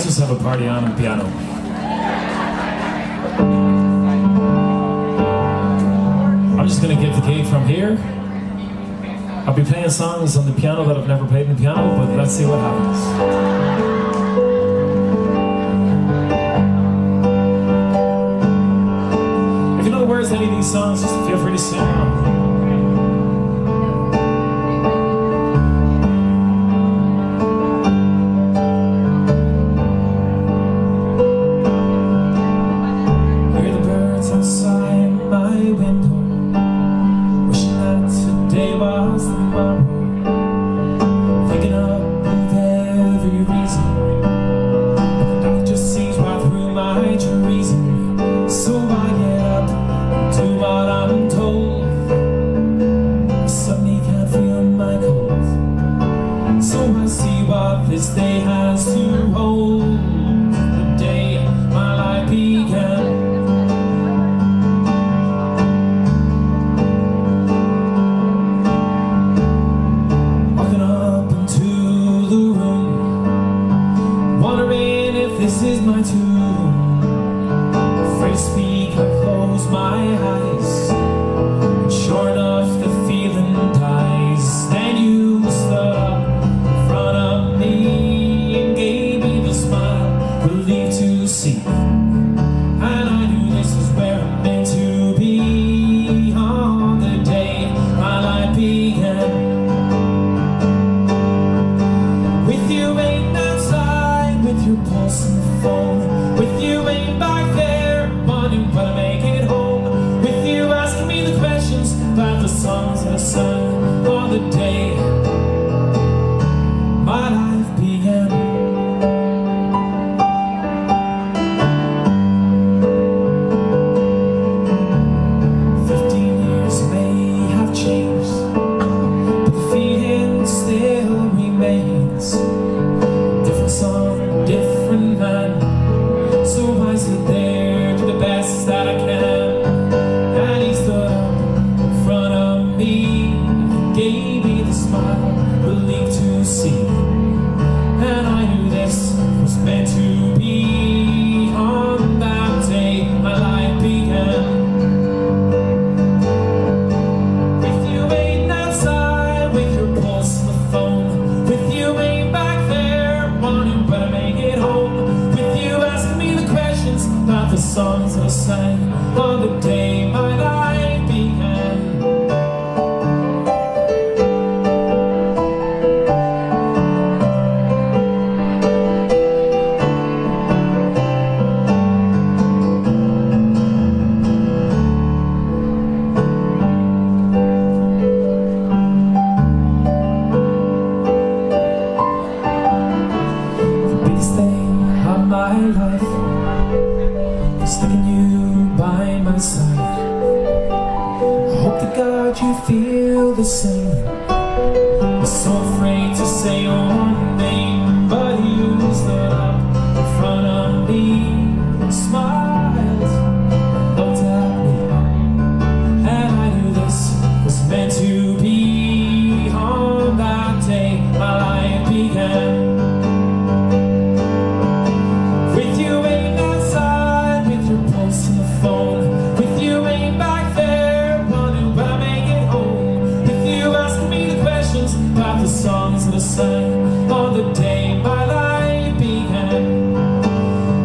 just have a party on the piano. I'm just going to give the gig from here. I'll be playing songs on the piano that I've never played on the piano, but let's see what happens. If you know the words to any of these songs, just feel free to sing along. This day has to hold the day my life began. Walking up into the room, wondering if this is my tune. Afraid to speak, I close my eyes, and sure enough the feeling dies. Then you stood up in front of me and gave me the smile, relieved to see. And I knew this is where I'm meant to be, on the day my life began. With you waiting outside, with your pulse on the phone, with you waiting back there, wondering when I make it home, with you asking me the questions about the songs that I sang on the day my life began. 15 years may have changed, but the feeling still remains. Different song, different man, so I sit there, do the best that I can. And he stood up in front of me, gave me the smile, relieved to see. And I knew this was meant to be, on that day my life began. With you waiting outside, with your pulse on the phone, with you waiting back there, wondering when I make it home, with you asking me the questions about the songs that I sang on the day my life began. My life, sticking you by my side. I hope to God you feel the same. I'm so afraid to say your name, but you stood up in front of me and smiled, looked at me, and I knew this was meant to be, on that day my life began. The songs that I sang on the day my life began.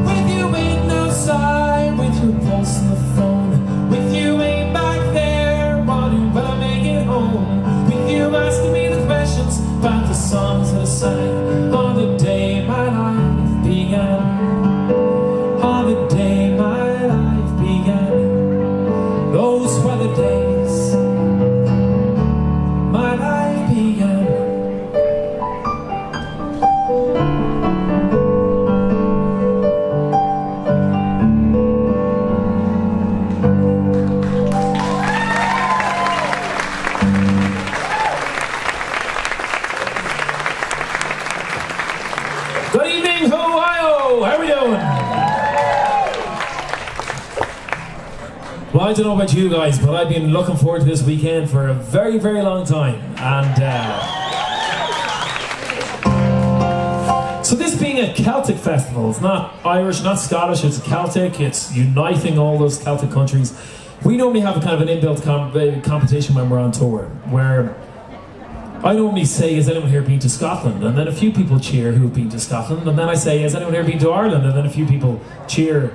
With you waiting outside, with your pulse on the phone, with you waiting back there, wondering when I make it home, with you asking me the questions about the songs that I sang on the day my life began. On the day my life began. Those were the days my life began. Good evening, Ohio! How are we doing? Well, I don't know about you guys, but I've been looking forward to this weekend for a very, very long time. And So this being a Celtic festival, it's not Irish, not Scottish, it's Celtic, it's uniting all those Celtic countries. We normally have a kind of an inbuilt competition when we're on tour, where I normally say, has anyone here been to Scotland? And then a few people cheer who have been to Scotland, and then I say, has anyone here been to Ireland? And then a few people cheer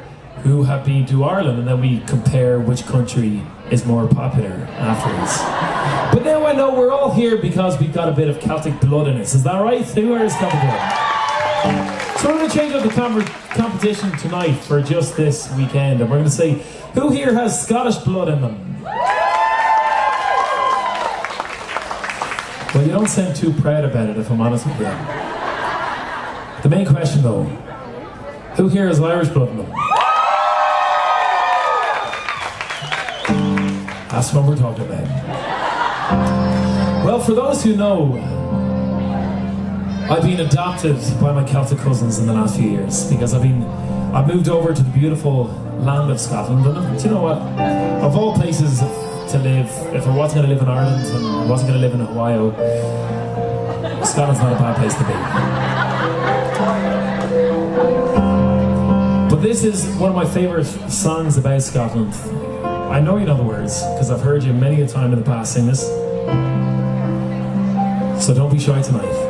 who have been to Ireland, and then we compare which country is more popular afterwards. But now I know we're all here because we've got a bit of Celtic blood in us, is that right? Who is Celtic blood? So we're going to change up the competition tonight for just this weekend, and we're going to say, who here has Scottish blood in them? Well, you don't sound too proud about it, if I'm honest with you. The main question though, who here has Irish blood in them? That's what we're talking about. Well, for those who know, I've been adopted by my Celtic cousins in the last few years because I've moved over to the beautiful land of Scotland, and do you know what? Of all places to live, if I wasn't going to live in Ireland and I wasn't going to live in Ohio, Scotland's not a bad place to be. But this is one of my favourite songs about Scotland. I know you know the words because I've heard you many a time in the past sing this. So don't be shy tonight.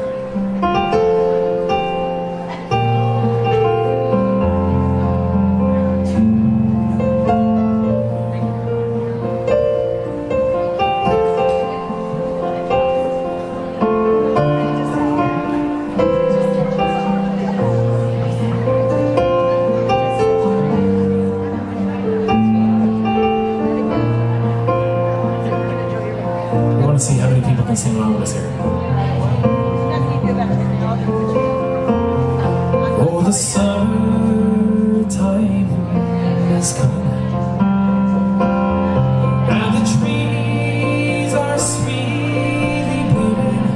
See how many people can sing along with us here. Oh, the summertime is coming, and the trees are sweetly blooming,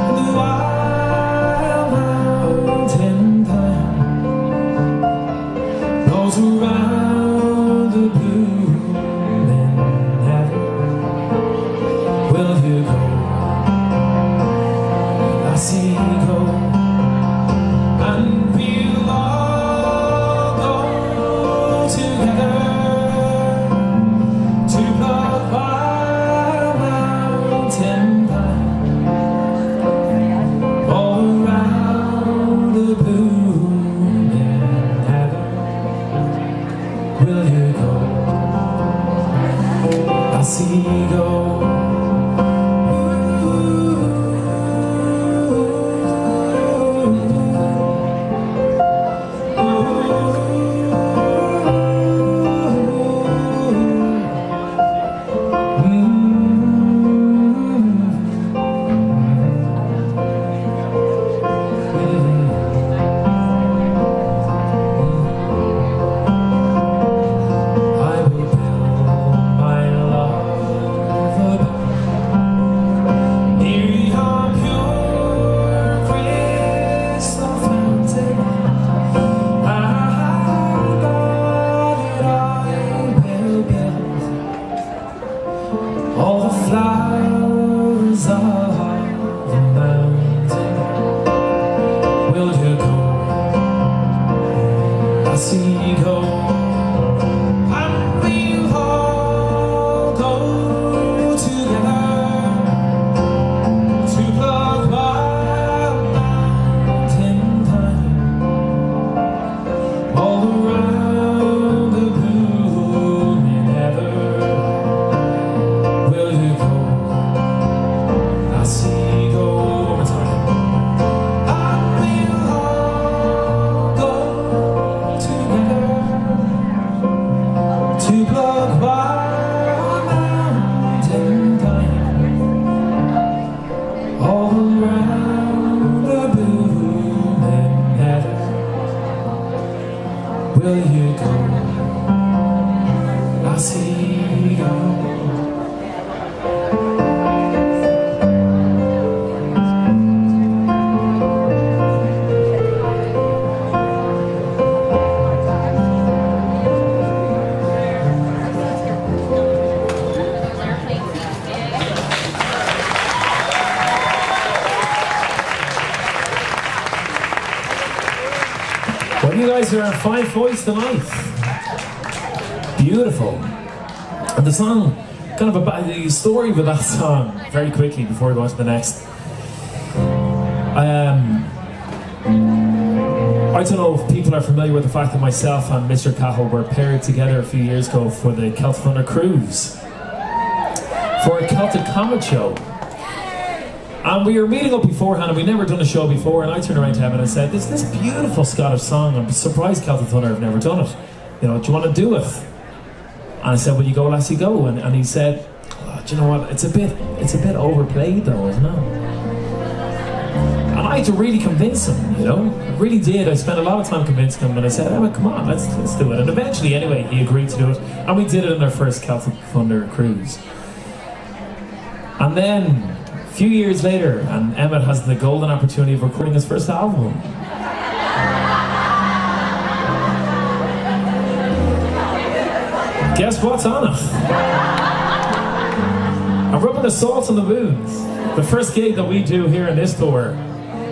and the wild mountain pine blows around the blue. Will you go? I see you go, and we'll all go together to pluck wild mountain pine all around the blooming heather. Will you go? I see you go. All the flowers of the mountain, will you go? I see you go, and we'll all go together to pluck wild mountain pine all around the blooming heather. Will you go? I you guys are on fine voice tonight. Beautiful. And the song, kind of about the story with that song, very quickly before we go on to the next. I don't know if people are familiar with the fact that myself and Mr. Cahill were paired together a few years ago for the Celtic Thunder cruise for a Celtic comic show. And we were meeting up beforehand and we'd never done a show before, and I turned around to him and I said, "There's this beautiful Scottish song, I'm surprised Celtic Thunder have never done it. You know, do you want to do it?" And I said, "Well, you go, lassie, go." And he said, "Oh, do you know what, it's a bit overplayed though, isn't it?" And I had to really convince him, you know, I really did. I spent a lot of time convincing him, and I said, "Emma, come on, let's do it." And eventually, anyway, he agreed to do it, and we did it in our first Celtic Thunder cruise. And then, a few years later, and Emmett has the golden opportunity of recording his first album. Guess what's on it? I'm rubbing the salt on the wounds. The first gig that we do here in this tour.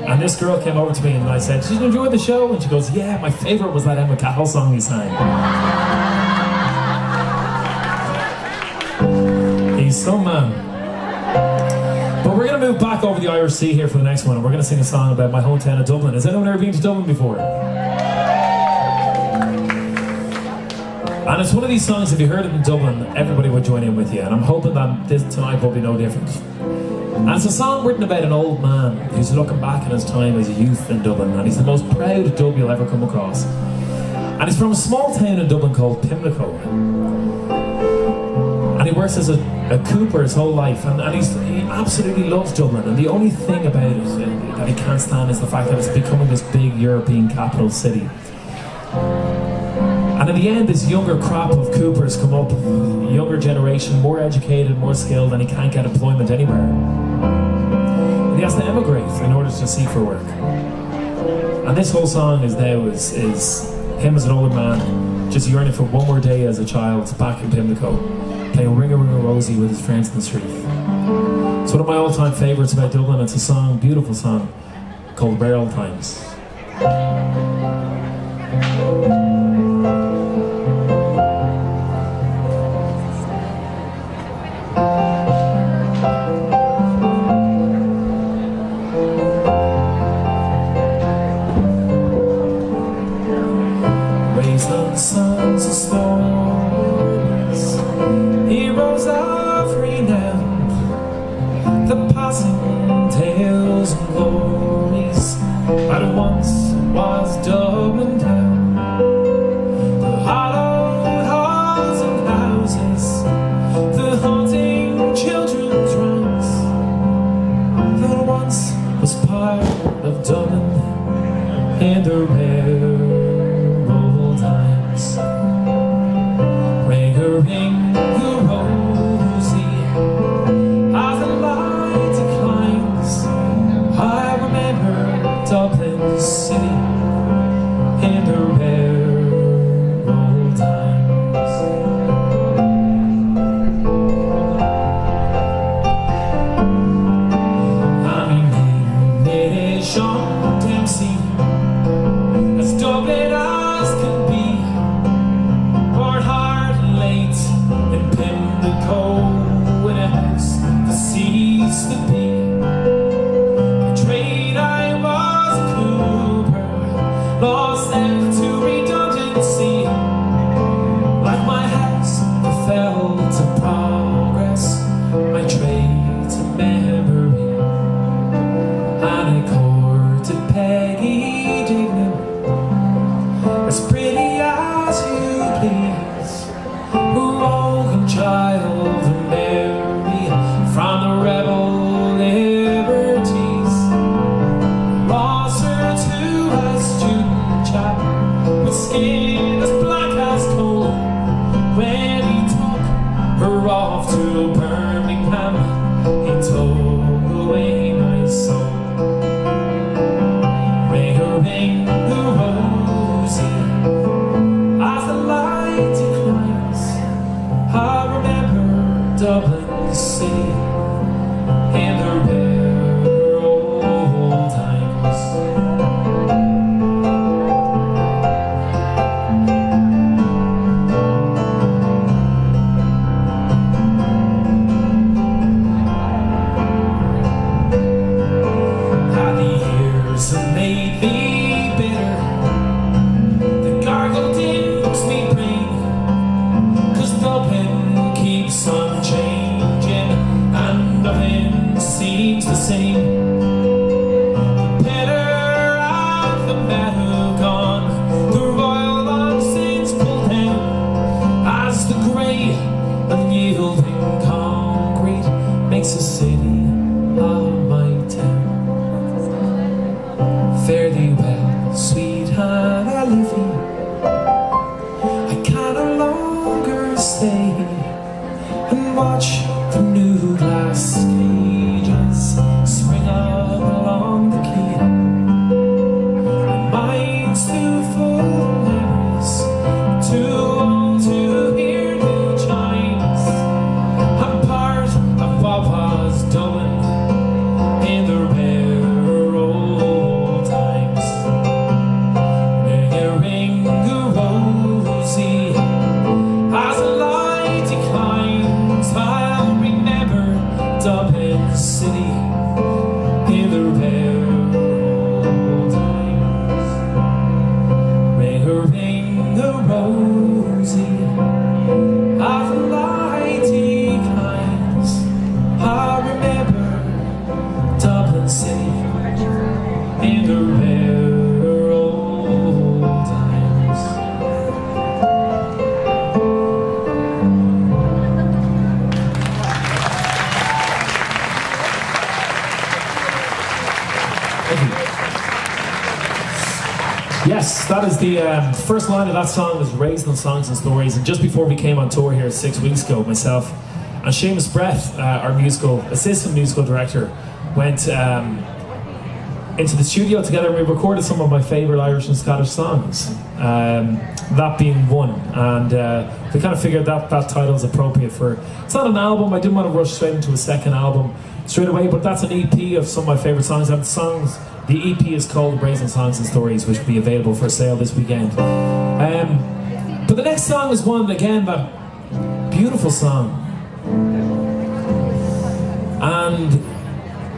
And this girl came over to me and I said, "Did you enjoy the show?" And she goes, "Yeah, my favourite was that Emma Cahill song you sang." He's some man. But we're going to move back over the Irish Sea here for the next one, and we're going to sing a song about my hometown of Dublin. Has anyone ever been to Dublin before? And it's one of these songs, if you heard it in Dublin, everybody would join in with you, and I'm hoping that this tonight will be no different. And it's a song written about an old man who's looking back on his time as a youth in Dublin, and he's the most proud dub you'll ever come across. And he's from a small town in Dublin called Pimlico. And he works as a cooper his whole life, and he absolutely loves Dublin, and the only thing about it that he can't stand is the fact that it's becoming this big European capital city. And in the end, this younger crop of coopers come up, younger generation, more educated, more skilled, and he can't get employment anywhere. And he has to emigrate in order to seek for work. And this whole song is him as an older man, just yearning for one more day as a child back in Pimlico, playing Ring a Ring a Rosie with his friends in the street. It's one of my all-time favourites about Dublin. It's a song, beautiful song, called Rare Old Times. Sons and stories, heroes of renown, the passing tales and glories that once was Dublin town. The hallowed halls and houses, the haunting children's ranks, that once was part of Dublin in the rare times. Ring a ring a rosy as the light declines. I remember Dublin City in the rare old times. I mean, it is Sean Dempsey as Dublin can be, hard, hard and late in Pimlico, in a house that ceased to be. Betrayed, I was a cooper, lost left to redundancy. Like my house that fell to progress, my trade to memory, and I courted Peggy Dignam, as pretty as you please, who rogue child of Mary from the rebel liberties. Lost her to a student chap with skin as black as coal, when he took her off to Birmingham, he took away my soul. Ring a ring a rosy as the light declines. I remember Dublin City in the rare old times. makes a city of my town. Fare thee well, sweetheart, I live here. I can no longer stay and watch the new glass cages spring up along the quay. My mind's too full of memories, too old to hear the chimes. I'm part of what was Dublin in the rare old times. Ring a rosy as the light declines. I'll remember Dublin City in the rare old times. Ring a rosy as the light declines. I'll remember Dublin City in the rare old times. Yes, that is the first line of that song was Raised on Songs and Stories. And just before we came on tour here 6 weeks ago, myself and Seamus Brett, our assistant musical director, went into the studio together and we recorded some of my favourite Irish and Scottish songs, that being one. And we kind of figured that title is appropriate for, it's not an album, I didn't want to rush straight into a second album straight away, but that's an EP of some of my favourite songs. And the EP is called Raised on Songs and Stories, which will be available for sale this weekend. But the next song is one, again, that beautiful song. And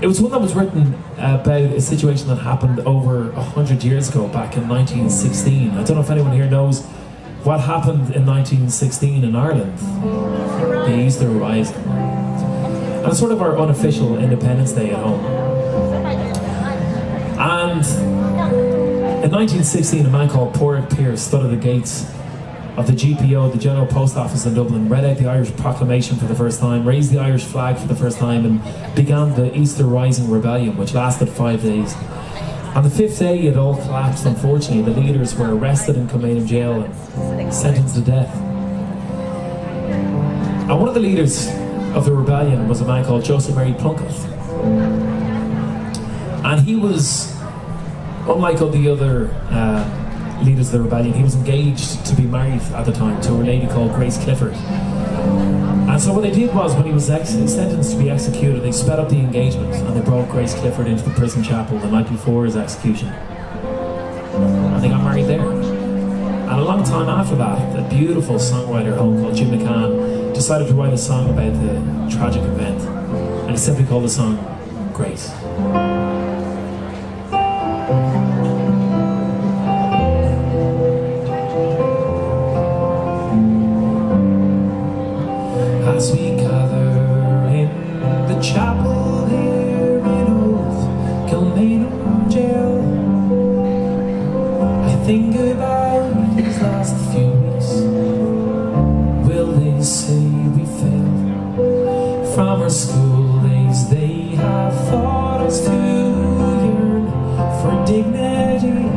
it was one that was written about a situation that happened over 100 years ago, back in 1916. I don't know if anyone here knows what happened in 1916 in Ireland, the Easter Rising. And it's sort of our unofficial Independence Day at home. And in 1916, a man called Porrick Pierce stood at the gates of the GPO, the General Post Office in Dublin, read out the Irish Proclamation for the first time, raised the Irish flag for the first time, and began the Easter Rising Rebellion, which lasted 5 days. On the 5th day, it all collapsed, unfortunately. The leaders were arrested in Kilmainham jail and sentenced to death. And one of the leaders of the rebellion was a man called Joseph Mary Plunkett. And he was, unlike all the other leaders of the rebellion, he was engaged to be married at the time to a lady called Grace Clifford. And so what they did was, when he was sentenced to be executed, they sped up the engagement and they brought Grace Clifford into the prison chapel the night before his execution. And they got married there. And a long time after that, a beautiful songwriter at home called Jim McCann decided to write a song about the tragic event. And he simply called the song Grace. As we gather in the chapel here in old Kilmainham jail, I think about these last few weeks. Will they say we failed? From our school days they have taught us to yearn for dignity.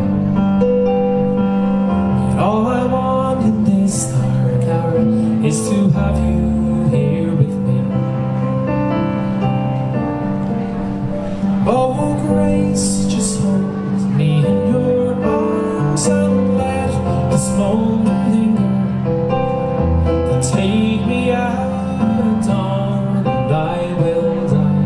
But all I want in this dark hour is to have you here with me. Oh, Grace, just hold me in your arms and let this moment linger. Then take me out at dawn and I will die.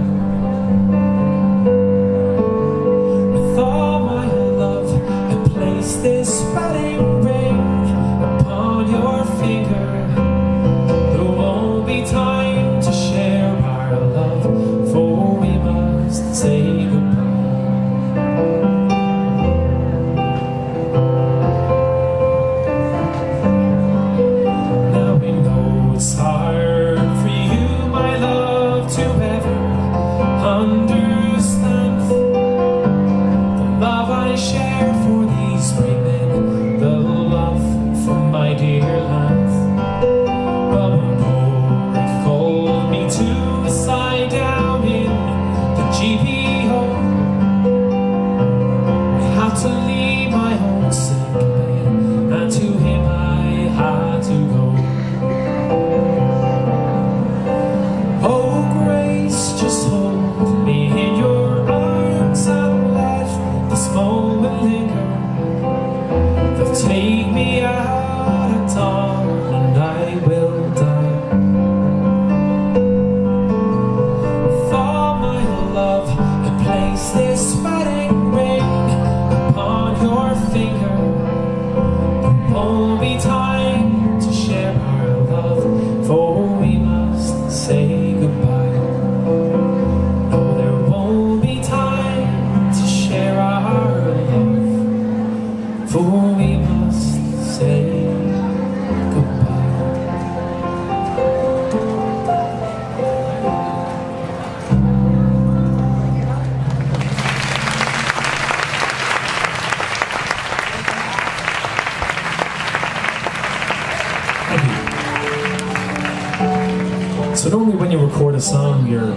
a song, you're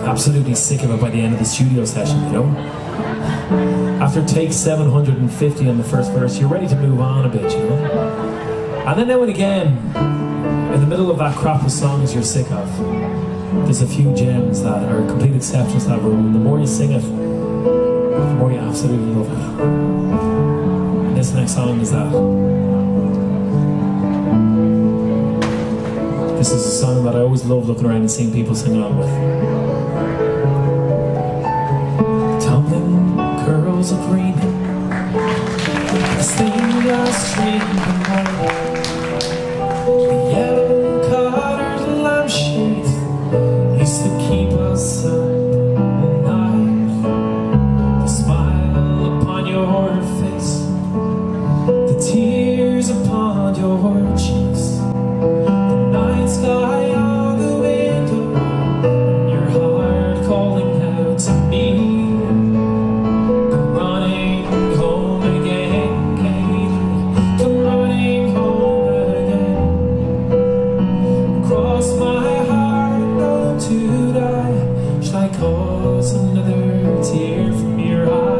absolutely sick of it by the end of the studio session, you know? After take 750 on the first verse, you're ready to move on a bit, you know? And then now and again, in the middle of that crop of songs you're sick of, there's a few gems that are complete exceptions to that rule. And the more you sing it, the more you absolutely love it. And this next song is that. This is a song that I always love looking around and seeing people sing along with. Tumbling curls of green, a stained glass stream of white, the yellow colored lampshades used to keep us up at night. The smile upon your face, the tears upon your cheeks, the night sky on the window, and your heart calling out to me. Come running home again, Katie. Come running home again. Cross my heart, no to die. Shall I cause another tear from your eye?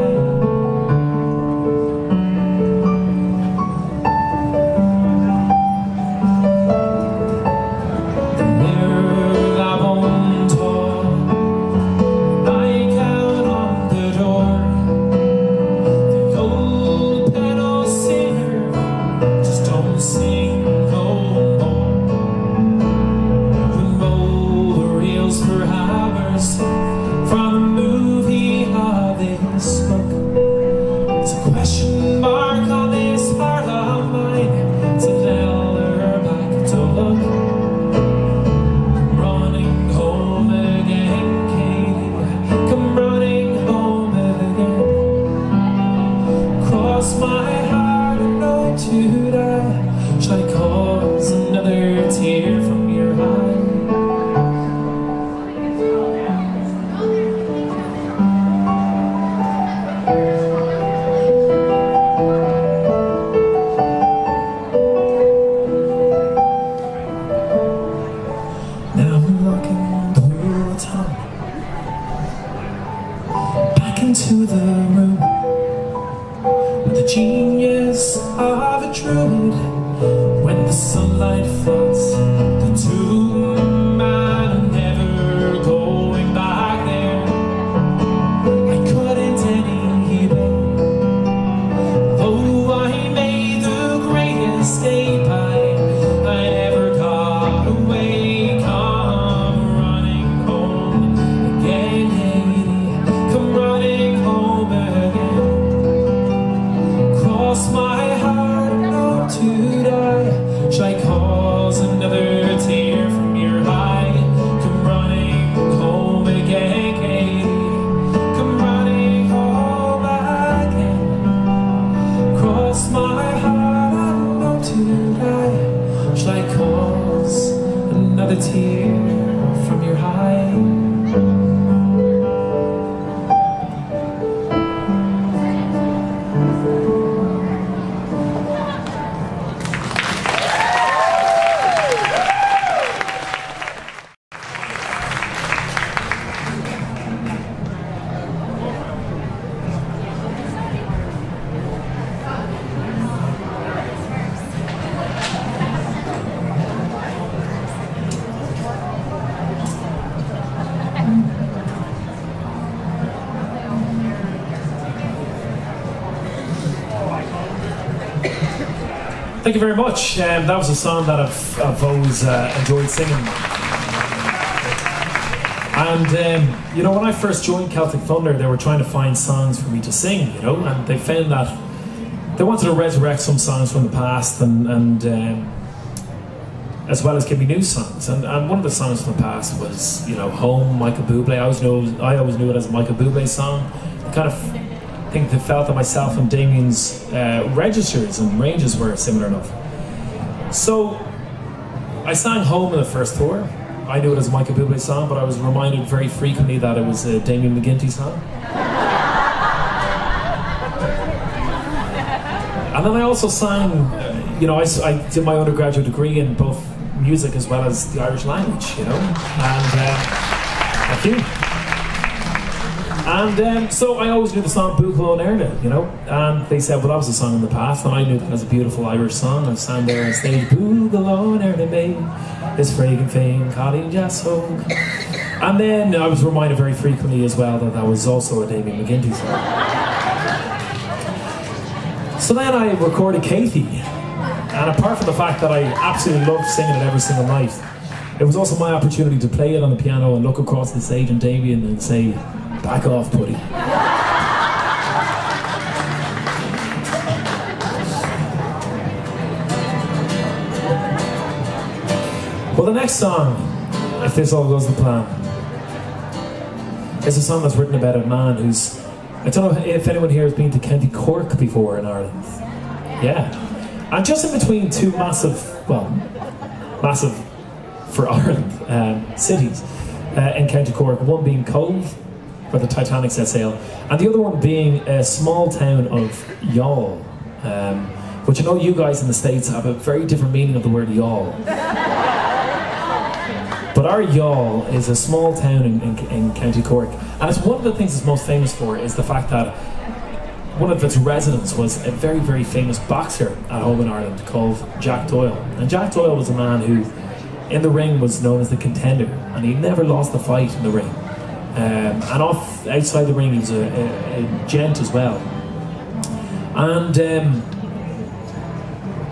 Into the room with the genius of a druid. When the sunlight floods the tomb, I'm never going back there. I couldn't anyway, though I made the great escape. I never got away. Come running home again, Katie. Come running home again. Cross my heart, no to die. Shall I cause another tear from your eye? Come running home again, Katie. Come running home again. Cross my heart, no to die. Shall I cause another tear from your eye? Thank you very much. That was a song that I've always enjoyed singing. And you know, when I first joined Celtic Thunder, they were trying to find songs for me to sing, you know, and they found that they wanted to resurrect some songs from the past and as well as give me new songs. And one of the songs from the past was, you know, Home, Michael Bublé. I always knew it as a Michael Bublé song. I kind of think they felt that myself and Damien's registers and ranges were similar enough. So I sang Home in the first tour. I knew it as a Michael Bublé song, but I was reminded very frequently that it was a Damien McGinty song. And then I also sang, you know, I did my undergraduate degree in both music as well as the Irish language, you know. And thank you. And so I always knew the song Buchlo and Erna, you know. And they said, well, that was a song in the past, and I knew that as a beautiful Irish song. I sang there on stage, Buchlo and Erna made this fragrant thing, Colleen Jasso. And then I was reminded very frequently as well that that was also a Damien McGinty song. So then I recorded Katie, and apart from the fact that I absolutely loved singing it every single night, it was also my opportunity to play it on the piano and look across the stage at Damien and say, back off, buddy. Well, the next song, if this all goes to plan, is a song that's written about a man who's, I don't know if anyone here has been to County Cork before in Ireland. Yeah. And just in between two massive, well, massive for Ireland, cities in County Cork, one being Cove, where the Titanic set sail, and the other one being a small town of Youghal, which I know you guys in the States have a very different meaning of the word y'all. But our Youghal is a small town in County Cork, and it's one of the things it's most famous for is the fact that one of its residents was a very, very famous boxer at home in Ireland called Jack Doyle. And Jack Doyle was a man who, in the ring, was known as the Contender, and he never lost a fight in the ring. And outside the ring, he was a gent as well. And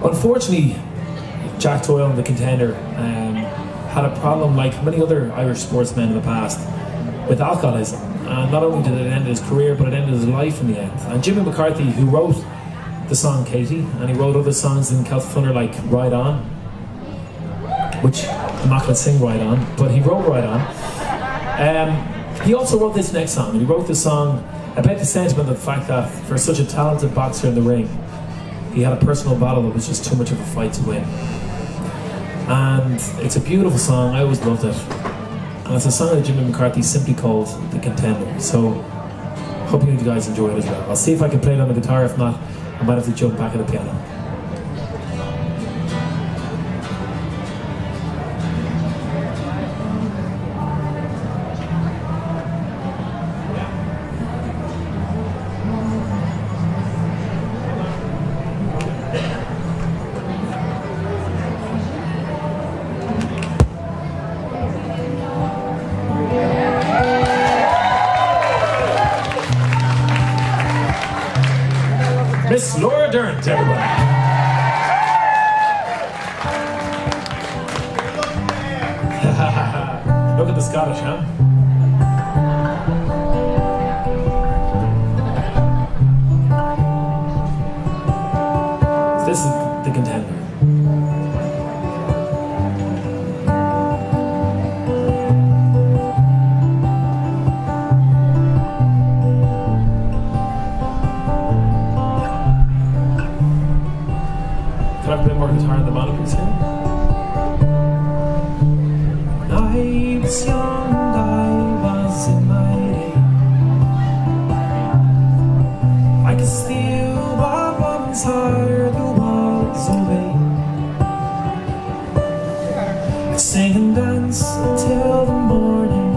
unfortunately, Jack Doyle and the Contender had a problem, like many other Irish sportsmen in the past, with alcoholism. And not only did it end his career, but it ended his life in the end. And Jimmy McCarthy, who wrote the song Katie, and he wrote other songs in Celtic Thunder like Ride On, which I'm not going to sing Ride On, but he wrote Ride On. He also wrote this next song, and he wrote this song about the sentiment of the fact that for such a talented boxer in the ring, he had a personal battle that was just too much of a fight to win. And it's a beautiful song, I always loved it. And it's a song that Jimmy McCarthy simply called The Contender. So, hope you guys enjoy it as well. I'll see if I can play it on the guitar, if not, I might have to jump back at the piano. Miss Laura Dern, to everybody. Look at the Scottish, huh? This is The Contender. Can I play more guitar in the bottom, please? I was young, I was in my day. I could steal what one's heart who was away. I'd sing and dance until the morning,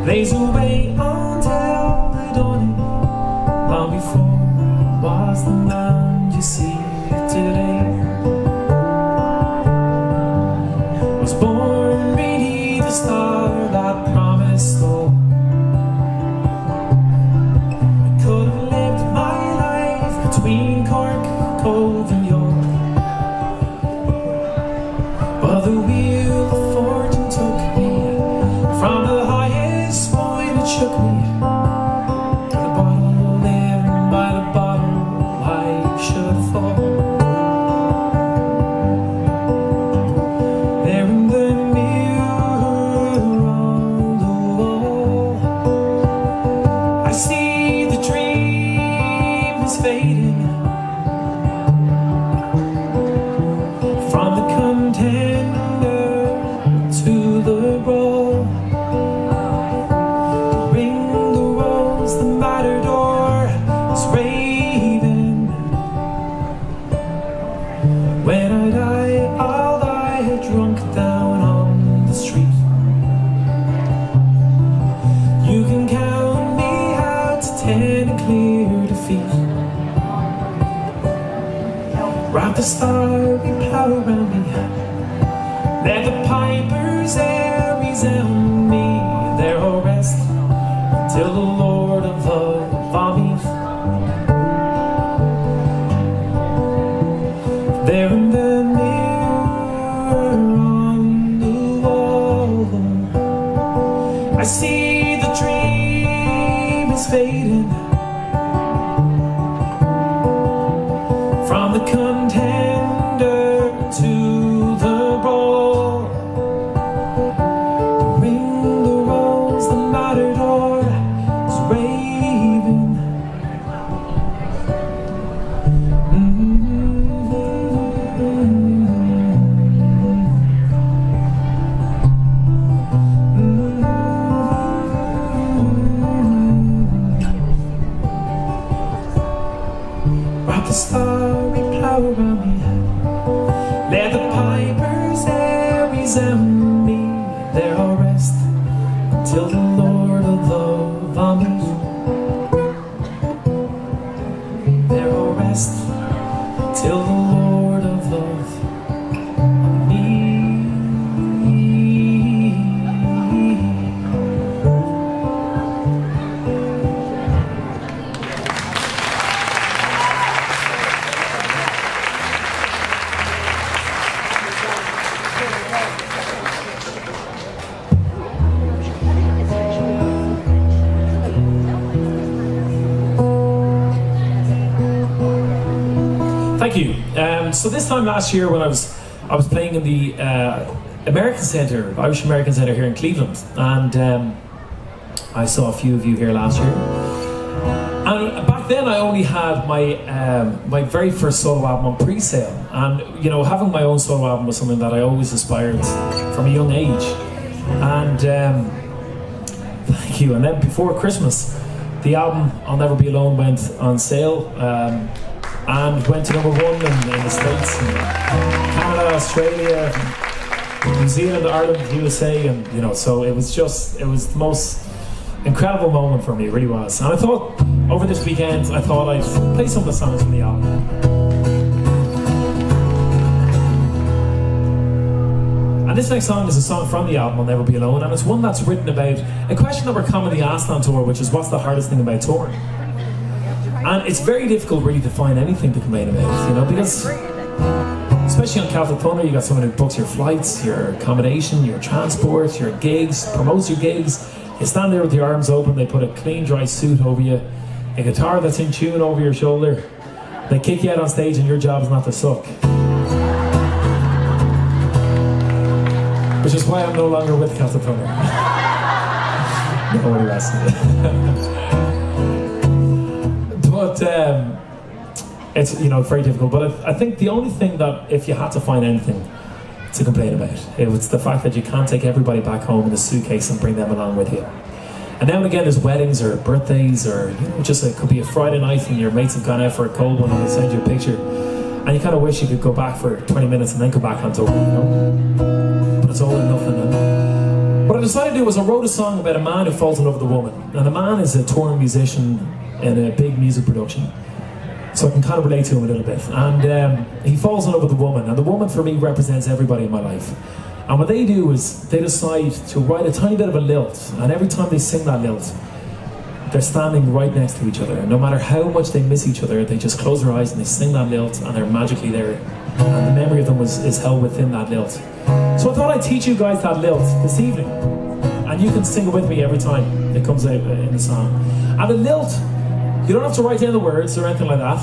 blaze away until the dawning. Long before I was the man you see today. Born beneath a star that promised all. I could have lived my life between Cork, Cove and Youghal, but the wheel of fortune took me from the highest point it shook me. The bottle, living by the bottle, I should fall. There in the mirror on the wall, starry cloud around me. Let the pipers air resound me. There I'll rest till the Lord of love on me. There in the mirror on the wall, I see the dream is fading from the contender to the ball. The ring, the rose, the matador is raving. Wrap the starry cloud around me. Let the pipers air resound me. There I'll rest until the Lord of love on me. There I'll rest till the Lord of love on me. Thank you. So this time last year, when I was playing in the American Centre, Irish American Centre here in Cleveland, and I saw a few of you here last year. And back then, I only had my my very first solo album on pre-sale, and you know, having my own solo album was something that I always aspired from a young age. And thank you. And then before Christmas, the album "I'll Never Be Alone" went on sale. And went to #1 in the States, and Canada, Australia, New Zealand, Ireland, USA, and you know, so it was the most incredible moment for me, it really was. And I thought, over this weekend, I thought I'd play some of the songs from the album. And this next song is a song from the album, "I'll Never Be Alone," and it's one that's written about a question that we're commonly asked on tour, which is, what's the hardest thing about touring? And it's very difficult really to find anything to complain about, you know, because especially on Celtic Thunder, you got someone who books your flights, your accommodation, your transport, your gigs, promotes your gigs. You stand there with your arms open, they put a clean, dry suit over you, a guitar that's in tune over your shoulder. They kick you out on stage and your job is not to suck. Which is why I'm no longer with Celtic Thunder. Nobody else. But it's, you know, very difficult. But I think the only thing that, if you had to find anything to complain about, it was the fact that you can't take everybody back home in a suitcase and bring them along with you. And now and again there's weddings or birthdays, or you know, just it could be a Friday night and your mates have gone out for a cold one and they send you a picture, and you kind of wish you could go back for 20 minutes and then go back on tour, you know. But it's all or nothing. And what I decided to do was I wrote a song about a man who falls in love with a woman, and the man is a touring musician in a big music production, so I can kind of relate to him a little bit. And he falls in love with a woman, and the woman for me represents everybody in my life. And what they do is they decide to write a tiny bit of a lilt, and every time they sing that lilt, they're standing right next to each other, and no matter how much they miss each other, they just close their eyes and they sing that lilt, and they're magically there, and the memory of them is held within that lilt. So I thought I'd teach you guys that lilt this evening, and you can sing it with me every time it comes out in the song. And the lilt, you don't have to write down the words or anything like that.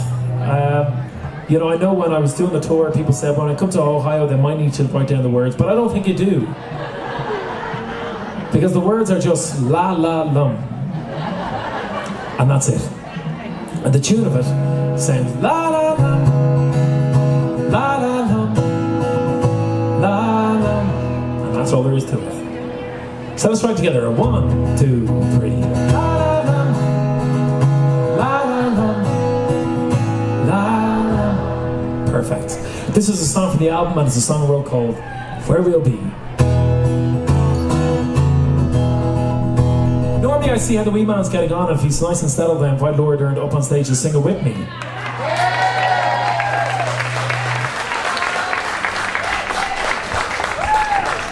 You know, I know when I was doing the tour, people said when I come to Ohio they might need to write down the words, but I don't think you do. Because the words are just la la lum. And that's it. And the tune of it sounds la la lum, la la lum, la lum. And that's all there is to it. So let's try it together. 1, 2, 3. Perfect. This is a song from the album, and it's a song I wrote called "Where We'll Be." Normally I see how the wee man's getting on, and if he's nice and settled, I invite Laura Dern up on stage to sing it with me.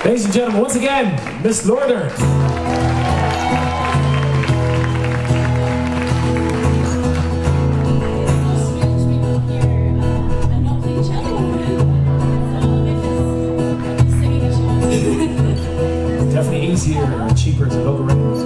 Ladies and gentlemen, once again, Miss Northern. Definitely easier and cheaper to go around.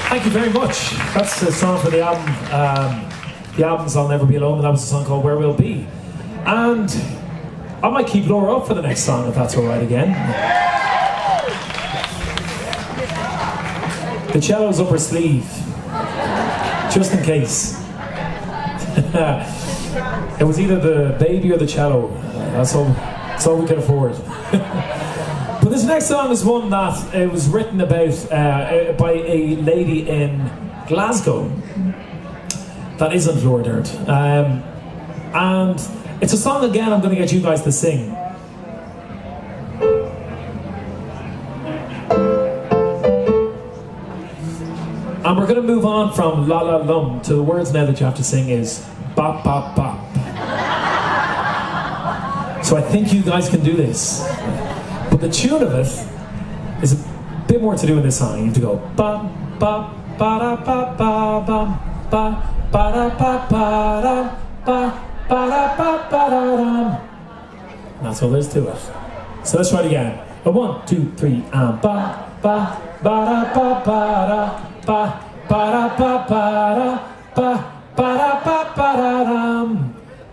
Thank you very much. That's the song for the album. The album's I'll Never Be Alone, and that was a song called Where We'll Be. And I might keep Laura up for the next song if that's all right again. The cello's up her sleeve, just in case. It was either the baby or the cello. That's all we could afford. But this next song is one that it was written about by a lady in Glasgow that isn't Laura Dern. And it's a song again I'm going to get you guys to sing. And we're going to move on from La La Lum to the words now that you have to sing is Bop Bop Bop. So I think you guys can do this. But the tune of it is a bit more to do with this song. You have to go ba ba ba da ba ba ba ba ba da ba ba da ba ba da ba ba da. That's all there is to it. So let's try it again. 1, 2, 3, ba ba ba da ba ba da ba da ba ba da ba da dum.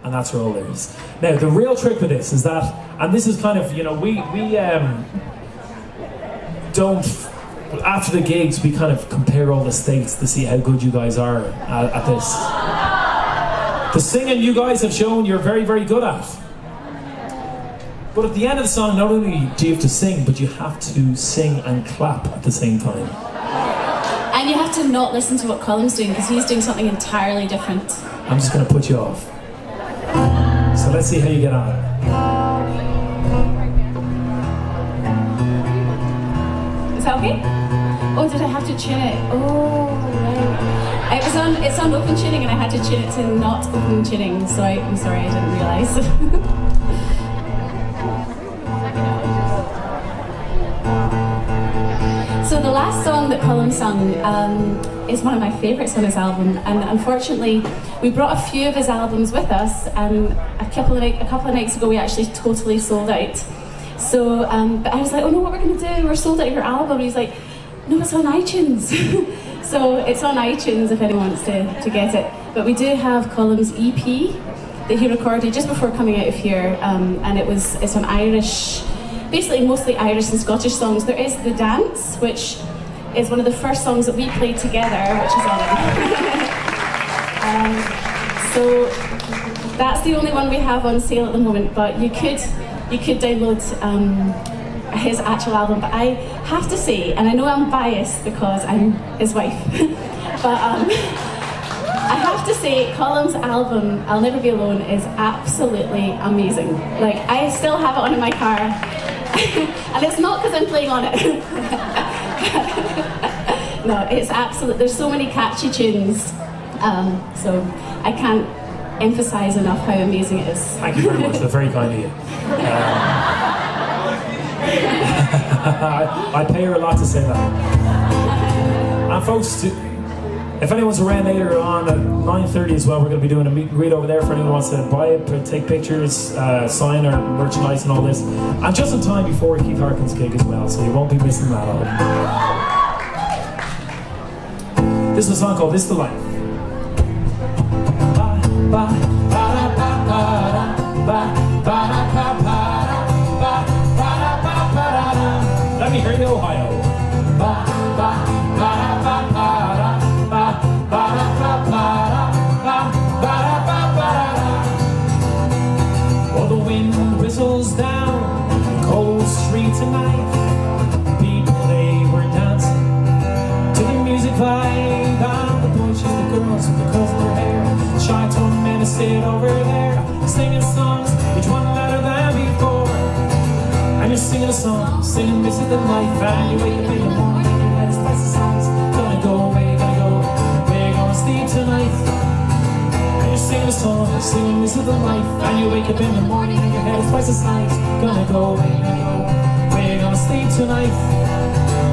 And that's where all there is. Now, the real trick with this is that, and this is kind of, you know, we don't, after the gigs, we kind of compare all the states to see how good you guys are at this. The singing you guys have shown you're very, very good at. But at the end of the song, not only do you have to sing, but you have to sing and clap at the same time. And you have to not listen to what Colm's doing, because he's doing something entirely different. I'm just going to put you off. So let's see how you get on. Is that okay? Oh, did I have to tune it? Oh, right. It's on open tuning, and I had to tune it to not open tuning, so I'm sorry, I didn't realise. So the last song that Colm sung is one of my favourites on his album, and unfortunately we brought a few of his albums with us, and a couple of nights ago we actually totally sold out. So but I was like, oh no, what we're going to do, we're sold out your album. And he's like, no, it's on iTunes. So it's on iTunes if anyone wants to get it. But we do have Colm's EP that he recorded just before coming out of here, and it's on Irish, basically mostly Irish and Scottish songs. There is The Dance, which is one of the first songs that we played together, which is on it. So that's the only one we have on sale at the moment, but you could download his actual album. But I have to say, and I know I'm biased because I'm his wife, but I have to say Colm's album, I'll Never Be Alone, is absolutely amazing. Like, I still have it on in my car. And it's not because I'm playing on it. No, it's absolute. There's so many catchy tunes. So I can't emphasize enough how amazing it is. Thank you very much. That's very kind of you. I pay her a lot to say that. And folks, if anyone's around later on at 9:30 as well, we're going to be doing a meet and greet over there for anyone who wants to buy it, take pictures, sign our merchandise and all this. And just in time before Keith Harkin's gig as well, so you won't be missing that out. This is a song called This the Life. Let me hear you, Ohio. Well, the wind whistles down the cold street tonight. People, they were dancing to the music vibe. And the boys chase the girls with the curls in their hair. Shy tone men to sit over there, singing songs, each one louder than before. And you're singing a song, singing this is the life. And you wake up in the morning and your head is twice the size. Gonna go away, gonna go, we're gonna sleep tonight. And you're singing a song, singing this is the life. And you wake up in the morning and your head is twice the size. Gonna go away, gonna go, we're gonna sleep tonight.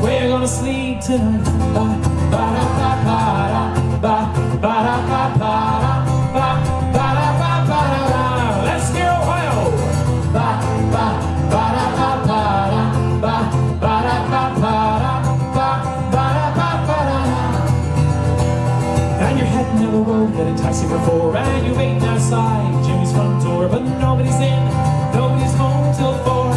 We're gonna sleep tonight. Ba ba da ba ba da ba ba da ba ba da ba ba da ba ba da. Let's hear Ohio. Ba ba ba da ba ba da ba ba da ba ba da ba ba da ba ba da. And you're heading down the road, getting taxi for 4, and you're waiting outside Jimmy's front door, but nobody's in, nobody's home till 4.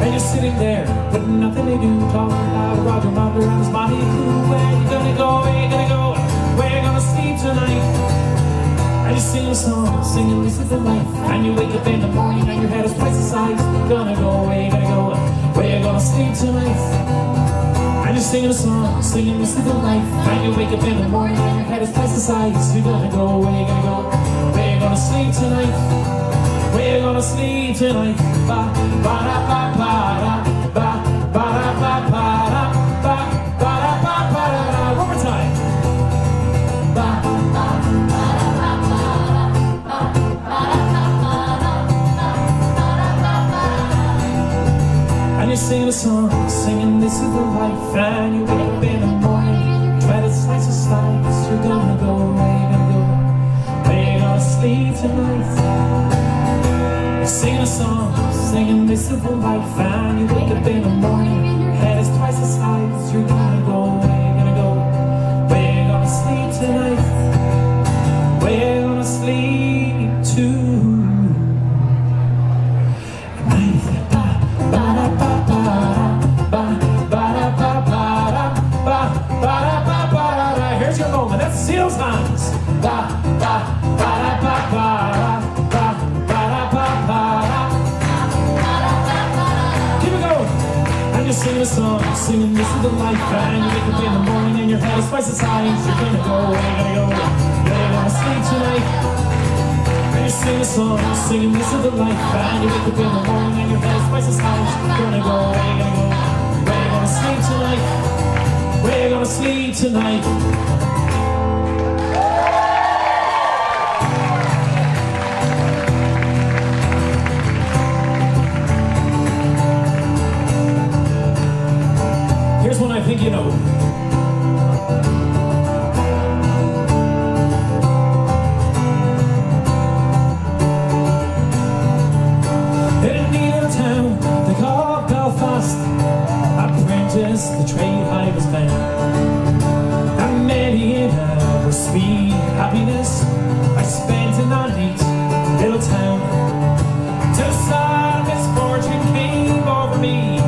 And you're sitting there with nothing to do, talking about Roger Mother and his mommy. Where you gonna go? Where you gonna go? We're gonna sleep tonight. And you sing a song, singing this is the life. And you wake up in the morning and your head is twice the size. Gonna go, where you gonna go? We're gonna sleep tonight. And you're singing a song, singing this is the life. And you wake up in the morning and your head is twice the size. You're gonna go, where you gonna go? We're gonna sleep tonight. We're gonna sleep tonight. Ba ba da ba ba da ba ba da ba ba da ba ba da ba ba da. One more time. Ba ba ba da ba ba da ba ba da ba ba da ba ba da ba ba da. And you're singing a song, singing this is the life. And you wake up in the morning, try to slice a slice. You're gonna go, where you gonna go? We're gonna sleep tonight. Singing a song, singing this is the life. And you wake up in the morning, your head is twice the size. You're gonna go, where you gonna go? Where you gonna sleep tonight? Where you gonna sleep tonight? Here's your moment, that's Seals hands. Singing a song, singing this is the life. And you wake up in the morning and your head is twice the size. You're gonna go, where you gonna go? Where you gonna sleep tonight? And you sing a song, singing this is the life. And you wake up in the morning and your head is twice the size. You're gonna go, where you gonna go? Where you gonna sleep tonight? Where you gonna sleep tonight? Here's one I think you know. In a neat little town they call Belfast, apprenticed the trade I was found. And many in our sweet happiness I spent in that neat little town. Till sad misfortune came over me,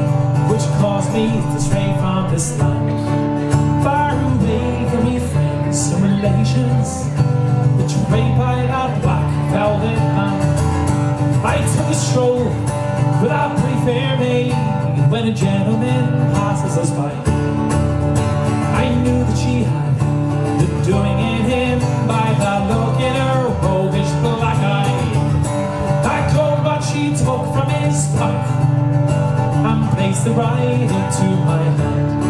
which caused me to stray from this land, far away from me friends and relations, betrayed by that black velvet band. I took a stroll with a pretty fair maid when a gentleman passes us by. I knew that she had the doing in him by that look in her roguish black eye. I told what she took from his pocket and placed the right into my hand.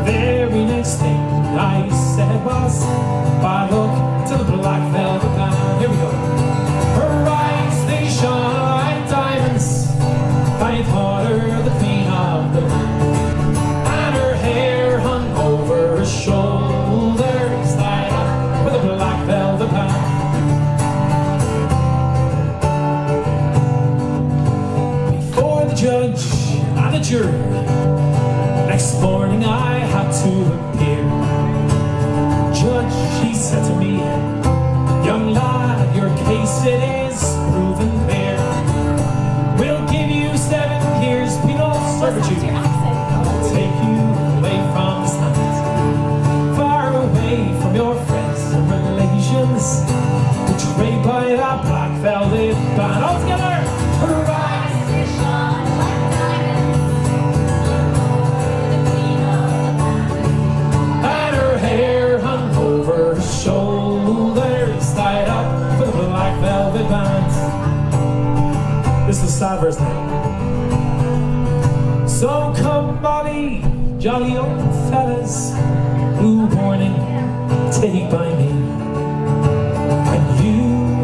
The very next thing I said was, "Bad luck to the black velvet band." Here we go. Her eyes, they shone like diamonds. I thought her the queen of the land. And her hair hung over her shoulders, tied up with a black velvet band. Judge and the jury, next morning I had to appear. Judge, she said to me, "Young lad, your case it is proven clear. We'll give you 7 years penal servitude. I'll take you away from this land, far away from your friends and relations, betrayed by that black velvet band." All together, hurrah! Shoulders tied up with a black velvet band. This is the sad verse now. So come, Molly, jolly old fellas, blue warning, take by me. When you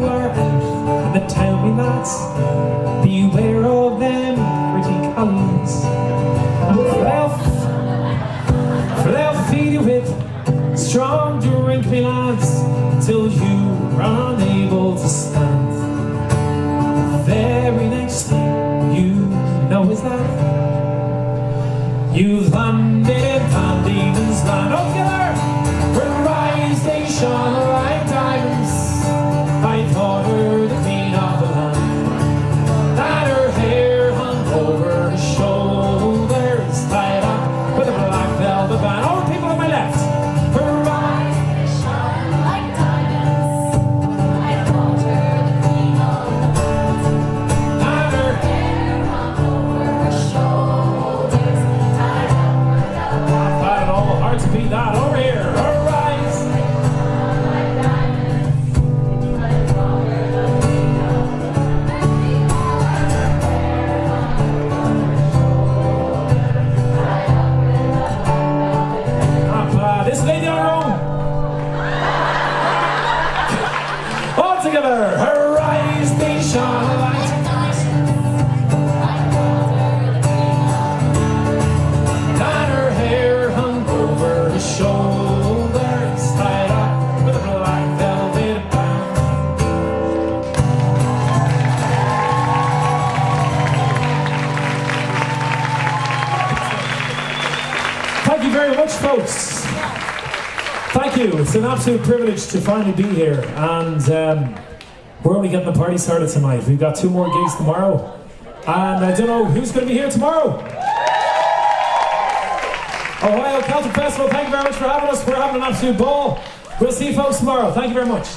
are out in the town, me lads, beware of them pretty collies. For they'll feed you with strong drink, me lads, till you are unable to stand. The very next thing you know is that you've landed in Van Diemen's Land. All together, her eyes, they shone like diamonds. I thought her the queen of the land. And her hair hung over her shoulders, tied up with a black velvet band. All the people on my left. That over here, her eyes. This lady on her own. All together, her eyes, they shine like show. folks. Thank you. It's an absolute privilege to finally be here, and we're only getting the party started tonight. We've got 2 more gigs tomorrow, and I don't know who's going to be here tomorrow. Ohio Celtic Festival, thank you very much for having us. We're having an absolute ball. We'll see you folks tomorrow. Thank you very much.